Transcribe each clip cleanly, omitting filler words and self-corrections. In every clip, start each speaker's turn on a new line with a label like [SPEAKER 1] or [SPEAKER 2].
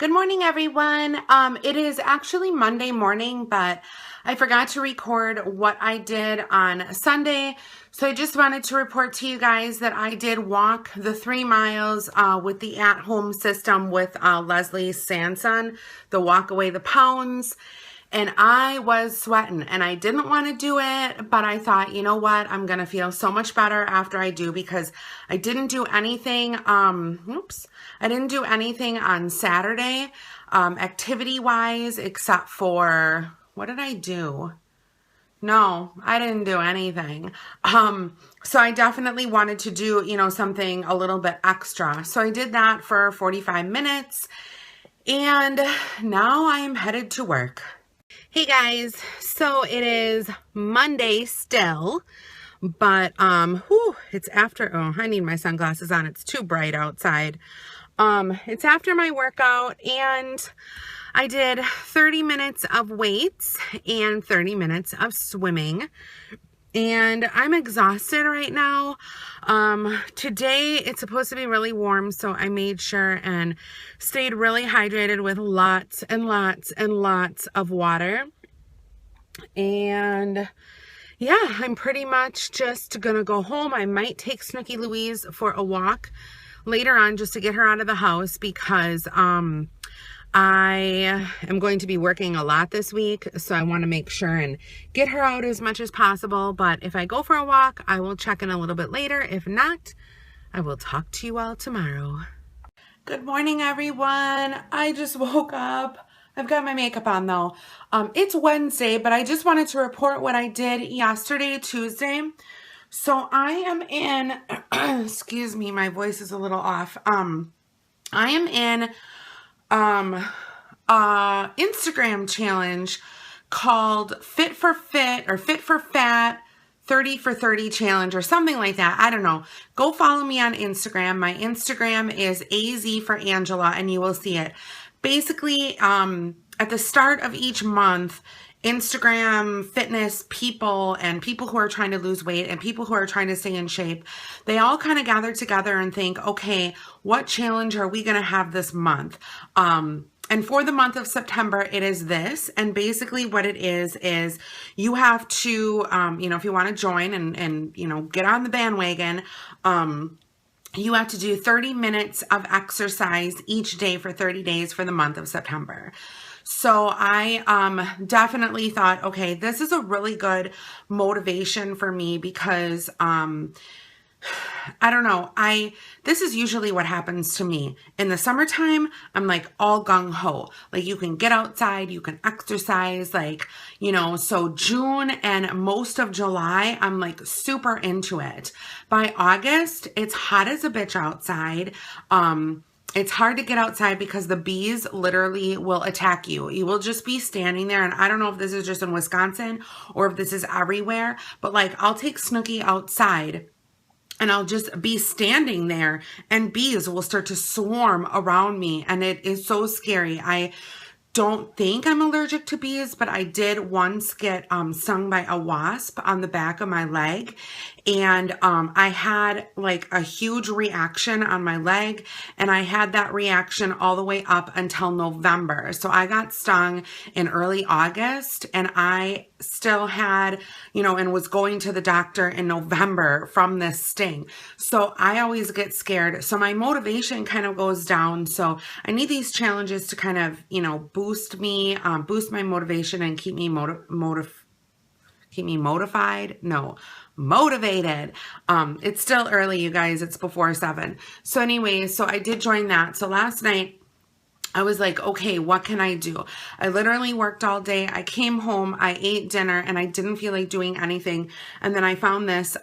[SPEAKER 1] Good morning, everyone. It is actually Monday morning, but I forgot to record what I did on Sunday. So I just wanted to report to you guys that I did walk the 3 miles with the at-home system with Leslie's Sanson, the Walk Away the Pounds. And I was sweating and I didn't want to do it, but I thought, you know what, I'm going to feel so much better after I do because I didn't do anything, I didn't do anything on Saturday, activity-wise, except for, what did I do? No, I didn't do anything. So I definitely wanted to do, something a little bit extra. So I did that for 45 minutes and now I am headed to work. Hey guys, so it is Monday still, but it's after, I need my sunglasses on. It's too bright outside. It's after my workout and I did 30 minutes of weights and 30 minutes of swimming. And I'm exhausted right now. Today it's supposed to be really warm, so I made sure and stayed really hydrated with lots and lots and lots of water. And yeah, I'm pretty much just gonna go home. I might take Snooky Louise for a walk later on just to get her out of the house because I am going to be working a lot this week, so I want to make sure and get her out as much as possible. But if I go for a walk, I will check in a little bit later. If not, I will talk to you all tomorrow. Good morning, everyone. I just woke up. I've got my makeup on though. It's Wednesday, but I just wanted to report what I did yesterday, Tuesday. So I am in, excuse me, my voice is a little off. I am in Instagram challenge called Fit for Fit or Fit for Fat 30 for 30 challenge or something like that. I don't know. Go follow me on Instagram. My Instagram is AZ for Angela and you will see it. Basically, at the start of each month, Instagram fitness people and people who are trying to lose weight and people who are trying to stay in shape, they all kind of gather together and think, okay, what challenge are we going to have this month? And for the month of September, it is this. And basically what it is you have to, if you want to join and get on the bandwagon, you have to do 30 minutes of exercise each day for 30 days for the month of September. So I definitely thought, okay, this is a really good motivation for me because I don't know, this is usually what happens to me. In the summertime, I'm like all gung-ho. Like you can get outside, you can exercise, so June and most of July, I'm like super into it. By August, it's hot as a bitch outside. It's hard to get outside because the bees literally will attack you. You will just be standing there. And I don't know if this is just in Wisconsin or if this is everywhere, but I'll take Snooky outside and I'll just be standing there and bees will start to swarm around me. And it is so scary. I don't think I'm allergic to bees, but I did once get stung by a wasp on the back of my leg. And I had a huge reaction on my leg and I had that reaction all the way up until November. So I got stung in early August and I still had, and was going to the doctor in November from this sting. So I always get scared. So my motivation kind of goes down. So I need these challenges to kind of, boost my motivation and keep me motivated. It's still early, you guys. It's before 7. So anyway, so I did join that. So last night I was like, okay, what can I do? I literally worked all day. I came home, I ate dinner, and I didn't feel like doing anything. And then I found this,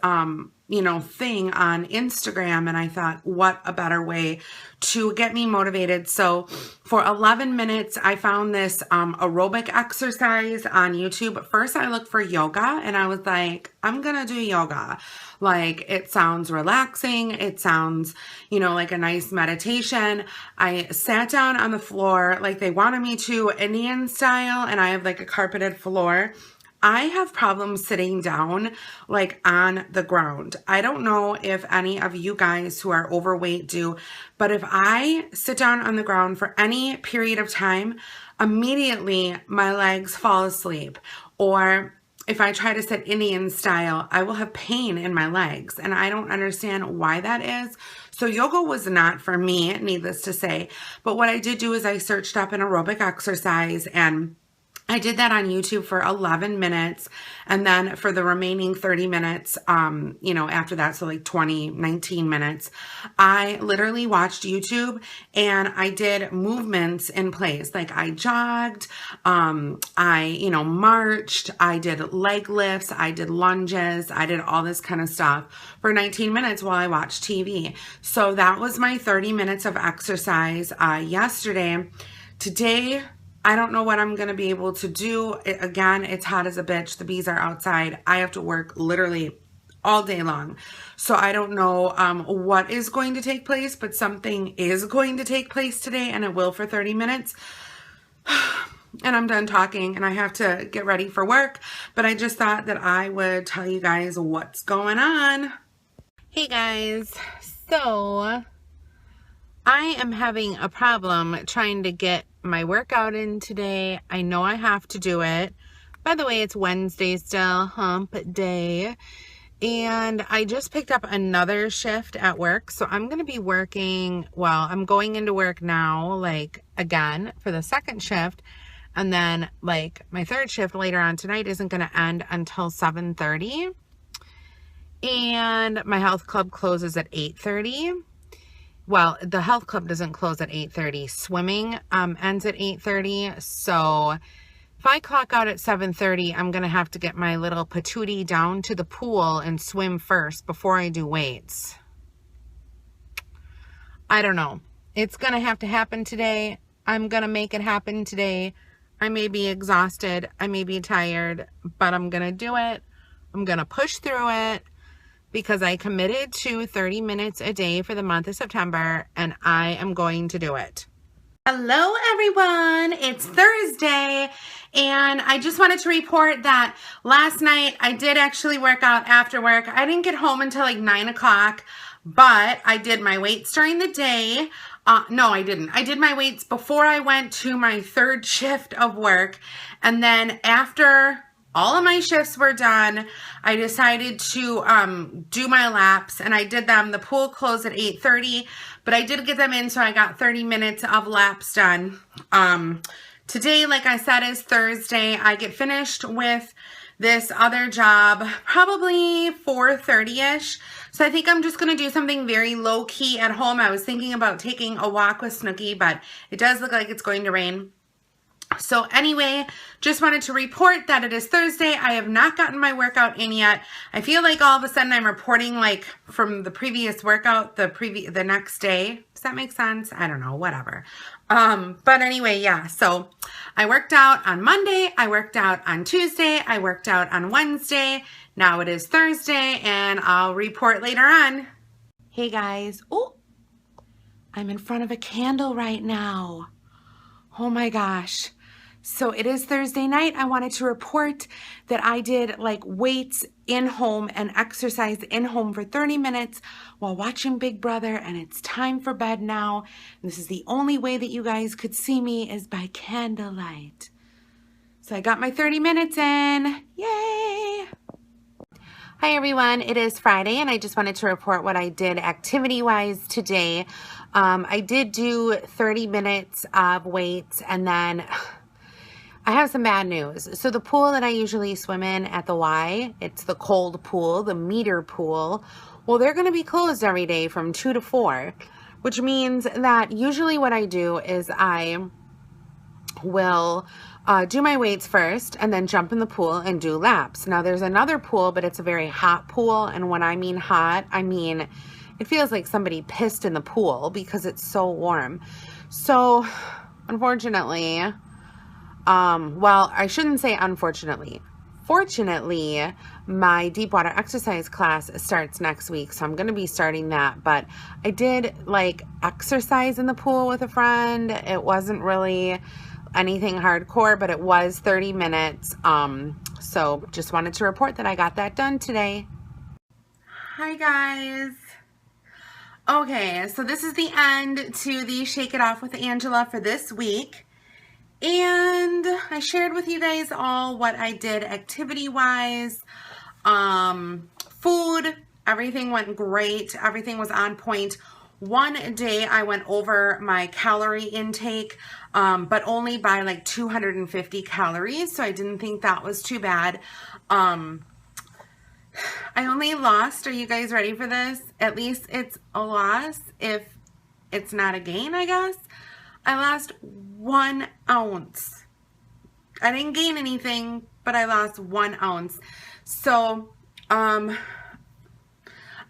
[SPEAKER 1] thing on Instagram, and I thought, what a better way to get me motivated. So for 11 minutes, I found this aerobic exercise on YouTube. First, I looked for yoga, and I was like, I'm gonna do yoga. It sounds relaxing. It sounds, like a nice meditation. I sat down on the floor like they wanted me to, Indian style, and I have a carpeted floor. I have problems sitting down, like on the ground. I don't know if any of you guys who are overweight do, but if I sit down on the ground for any period of time, immediately my legs fall asleep. Or if I try to sit Indian style, I will have pain in my legs, and I don't understand why that is. So yoga was not for me, needless to say. But what I did do is I searched up an aerobic exercise, and I did that on YouTube for 11 minutes. And then for the remaining 30 minutes, after that, so like 19 minutes, I literally watched YouTube and I did movements in place. Like I jogged, I marched, I did leg lifts, I did lunges, I did all this kind of stuff for 19 minutes while I watched TV. So that was my 30 minutes of exercise yesterday. Today, I don't know what I'm going to be able to do. Again, it's hot as a bitch. The bees are outside. I have to work literally all day long. So I don't know what is going to take place, but something is going to take place today, and it will for 30 minutes. And I'm done talking and I have to get ready for work. But I just thought that I would tell you guys what's going on. Hey guys, so I am having a problem trying to get my workout in today. I know I have to do it. By the way, it's Wednesday still, hump day. And I just picked up another shift at work. So I'm going to be working, I'm going into work now, like again for the second shift. And then like my third shift later on tonight isn't going to end until 7:30. And my health club closes at 8:30. Well, the health club doesn't close at 8:30. Swimming ends at 8:30. So if I clock out at 7:30, I'm going to have to get my little patootie down to the pool and swim first before I do weights. I don't know. It's going to have to happen today. I'm going to make it happen today. I may be exhausted. I may be tired, but I'm going to do it. I'm going to push through it, because I committed to 30 minutes a day for the month of September, and I am going to do it. Hello, everyone. It's Thursday, and I just wanted to report that last night I did actually work out after work. I didn't get home until like 9 o'clock, but I did my weights during the day. No, I didn't. I did my weights before I went to my third shift of work, and then after all of my shifts were done, I decided to do my laps, and I did them. The pool closed at 8:30, but I did get them in, so I got 30 minutes of laps done. Today, like I said, is Thursday. I get finished with this other job probably 4:30ish. So I think I'm just going to do something very low-key at home. I was thinking about taking a walk with Snooki, but it does look like it's going to rain. So anyway, just wanted to report that it is Thursday. I have not gotten my workout in yet. I feel like all of a sudden I'm reporting like from the previous workout, the next day. Does that make sense? I don't know, whatever. But anyway, yeah. So I worked out on Monday. I worked out on Tuesday. I worked out on Wednesday. Now it is Thursday, and I'll report later on. Hey guys. Oh, I'm in front of a candle right now. Oh my gosh. So it is Thursday night. I wanted to report that I did like weights in home and exercise in home for 30 minutes while watching Big Brother, and it's time for bed now. And this is the only way that you guys could see me is by candlelight. So I got my 30 minutes in. Yay! Hi everyone, it is Friday, and I just wanted to report what I did activity-wise today. I did do 30 minutes of weights, and then I have some bad news. So the pool that I usually swim in at the Y, it's the cold pool, the meter pool. Well, they're going to be closed every day from 2 to 4, which means that usually what I do is I will do my weights first and then jump in the pool and do laps. Now there's another pool, but it's a very hot pool. And when I mean hot, I mean it feels like somebody pissed in the pool because it's so warm. So unfortunately, well, I shouldn't say unfortunately. Fortunately, my deep water exercise class starts next week, so I'm going to be starting that. But I did like exercise in the pool with a friend. It wasn't really anything hardcore, but it was 30 minutes. So just wanted to report that I got that done today. Hi guys. Okay, so this is the end to the Shake It Off with Angela for this week. And I shared with you guys all what I did activity-wise. Food, everything went great. Everything was on point. One day I went over my calorie intake, but only by like 250 calories. So I didn't think that was too bad. I only lost, are you guys ready for this? At least it's a loss if it's not a gain, I guess. I lost 1 ounce. I didn't gain anything, but I lost 1 ounce. So, I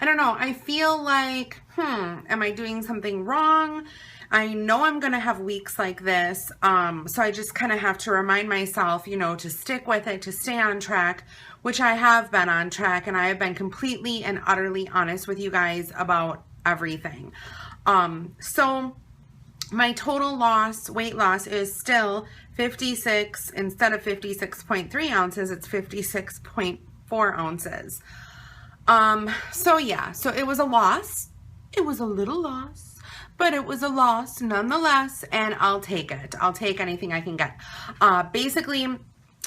[SPEAKER 1] don't know. I feel like, am I doing something wrong? I know I'm going to have weeks like this. So I just kind of have to remind myself, you know, to stick with it, to stay on track, which I have been on track, and I have been completely and utterly honest with you guys about everything. So my total weight loss is still 56, instead of 56.3 ounces, it's 56.4 ounces. So yeah, so it was a loss. It was a little loss, but it was a loss nonetheless, and I'll take it. I'll take anything I can get. Basically,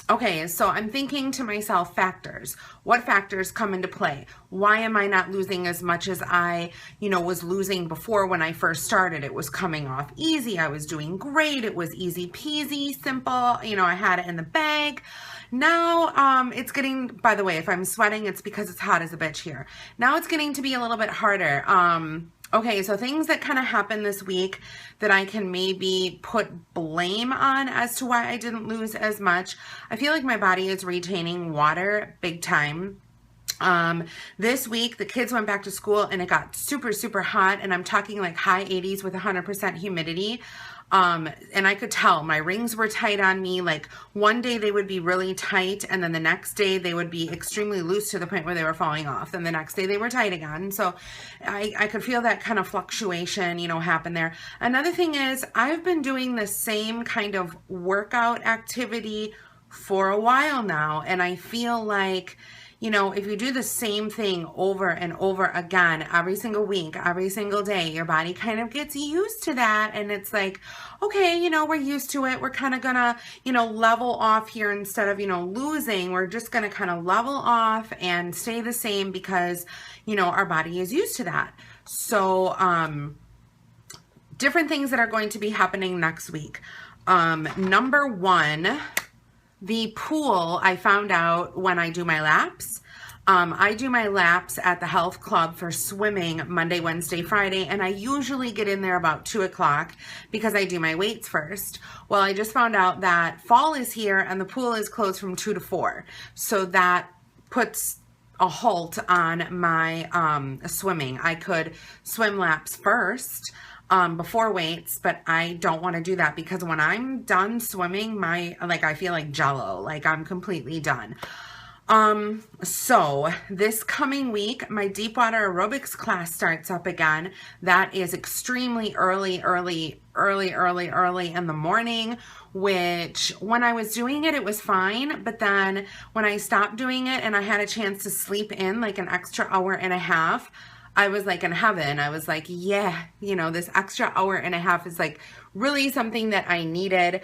[SPEAKER 1] okay, so I'm thinking to myself, factors. What factors come into play? Why am I not losing as much as I, was losing before when I first started? It was coming off easy. I was doing great. It was easy peasy, simple. I had it in the bag. Now, it's getting, by the way, if I'm sweating, it's because it's hot as a bitch here. Now it's getting to be a little bit harder. Okay, so things that kind of happened this week that I can maybe put blame on as to why I didn't lose as much. I feel like my body is retaining water big time. This week, the kids went back to school and it got super, super hot, and I'm talking like high 80s with 100% humidity. And I could tell my rings were tight on me. Like one day they would be really tight, and then the next day they would be extremely loose to the point where they were falling off. Then the next day they were tight again. So I could feel that kind of fluctuation, happen there. Another thing is I've been doing the same kind of workout activity for a while now. And I feel like, if you do the same thing over and over again, every single week, every single day, your body kind of gets used to that. And it's like, okay, we're used to it. We're kind of gonna, level off here instead of, losing. We're just gonna kind of level off and stay the same because, our body is used to that. So, different things that are going to be happening next week. Number one, the pool, I found out when I do my laps. I do my laps at the health club for swimming Monday, Wednesday, Friday, and I usually get in there about 2 o'clock because I do my weights first. Well, I just found out that fall is here and the pool is closed from 2 to 4. So that puts a halt on my swimming. I could swim laps first before weights, but I don't want to do that because when I'm done swimming, I feel like jello, like I'm completely done. So this coming week, my deep water aerobics class starts up again. That is extremely early in the morning, which when I was doing it, it was fine. But then when I stopped doing it and I had a chance to sleep in like an extra hour and a half, I was like in heaven. I was like, yeah, this extra hour and a half is like really something that I needed.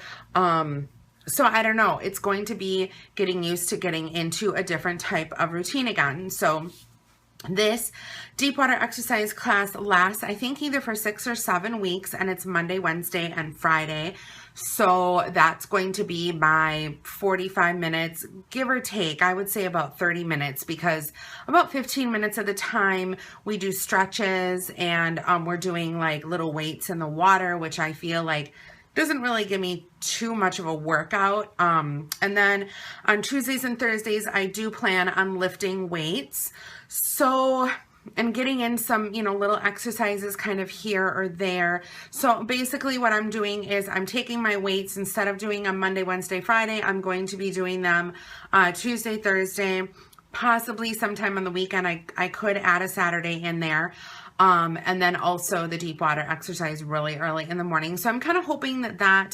[SPEAKER 1] So I don't know, it's going to be getting used to getting into a different type of routine again. So this deep water exercise class lasts, I think, either for 6 or 7 weeks, and it's Monday, Wednesday, and Friday. So that's going to be my 45 minutes, give or take. I would say about 30 minutes because about 15 minutes of the time we do stretches and we're doing like little weights in the water, which I feel like doesn't really give me too much of a workout. And then on Tuesdays and Thursdays, I do plan on lifting weights. So, and getting in some, little exercises kind of here or there. So basically what I'm doing is I'm taking my weights, instead of doing them Monday, Wednesday, Friday, I'm going to be doing them Tuesday, Thursday, possibly sometime on the weekend. I could add a Saturday in there. And then also the deep water exercise really early in the morning. So I'm kind of hoping that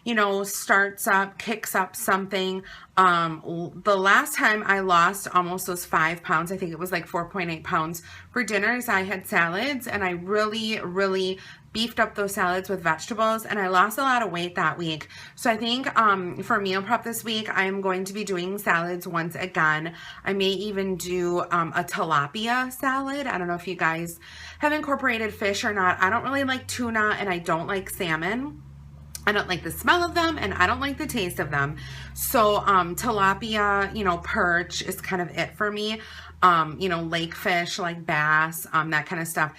[SPEAKER 1] you know, starts up, kicks up something. The last time I lost almost those 5 pounds, I think it was like 4.8 pounds for dinners, I had salads, and I really beefed up those salads with vegetables, and I lost a lot of weight that week. So I think for meal prep this week, I am going to be doing salads once again. I may even do a tilapia salad. I don't know if you guys have incorporated fish or not. I don't really like tuna, and I don't like salmon. I don't like the smell of them, and I don't like the taste of them. So tilapia, you know, perch is kind of it for me. You know, lake fish like bass, that kind of stuff.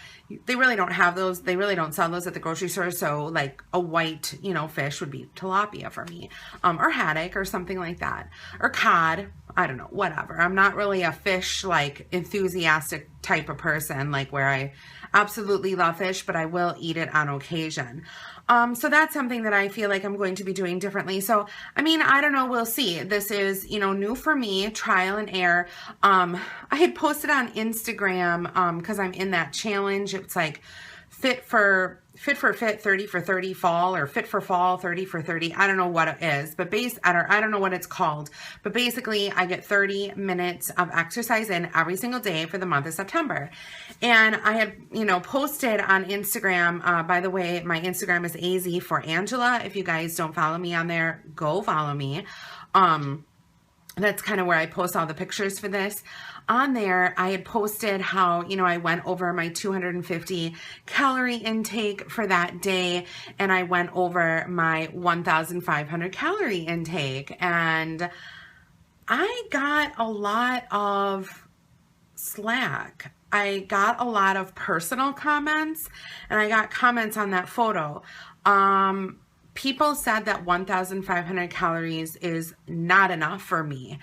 [SPEAKER 1] They really don't have those. They really don't sell those at the grocery store. So like a white, you know, fish would be tilapia for me, or haddock or something like that, or cod. I don't know, whatever. I'm not really a fish like enthusiastic type of person, like where I absolutely love fish, but I will eat it on occasion. So that's something that I feel like I'm going to be doing differently. So, I mean, I don't know. We'll see. This is, you know, new for me, trial and error. I had posted on Instagram, because I'm in that challenge. It's like fit for fit, 30 for 30 fall, or fit for fall, 30 for 30. I don't know what it is, but I don't know what it's called, but basically I get 30 minutes of exercise in every single day for the month of September. And I had, you know, posted on Instagram, by the way, my Instagram is AZ for Angela. If you guys don't follow me on there, go follow me. That's kind of where I post all the pictures for this. On there, I had posted how, you know, I went over my 250 calorie intake for that day, and I went over my 1,500 calorie intake, and I got a lot of slack. I got a lot of personal comments, and I got comments on that photo. People said that 1,500 calories is not enough for me.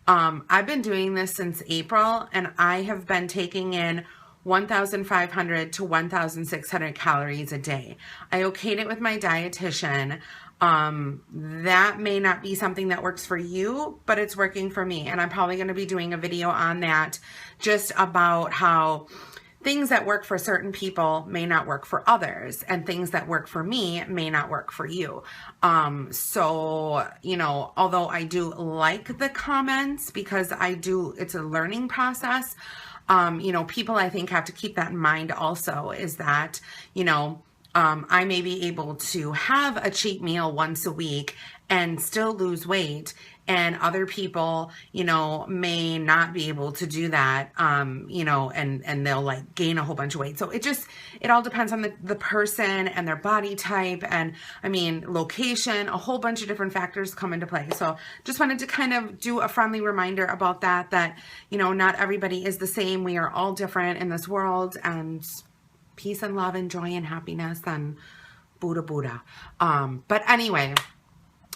[SPEAKER 1] I've been doing this since April, and I have been taking in 1,500 to 1,600 calories a day. I okayed it with my dietitian. That may not be something that works for you, but it's working for me. And I'm probably going to be doing a video on that, just about how things that work for certain people may not work for others, and things that work for me may not work for you. So, you know, although I do like the comments, because it's a learning process, you know, people I think have to keep that in mind also, is that, you know, I may be able to have a cheat meal once a week and still lose weight, and other people, you know, may not be able to do that, you know, and they'll like gain a whole bunch of weight. So it all depends on the person and their body type, and I mean, location, a whole bunch of different factors come into play. So just wanted to kind of do a friendly reminder about that, you know, not everybody is the same. We are all different in this world, and peace and love and joy and happiness and Buddha. But anyway,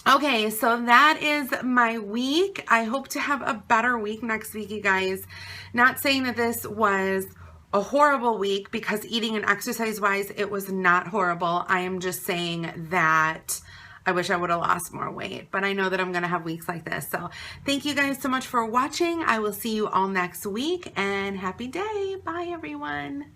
[SPEAKER 1] okay, so that is my week. I hope to have a better week next week, you guys. Not saying that this was a horrible week, because eating and exercise wise, it was not horrible. I am just saying that I wish I would have lost more weight, but I know that I'm going to have weeks like this. So thank you guys so much for watching. I will see you all next week, and happy day. Bye, everyone.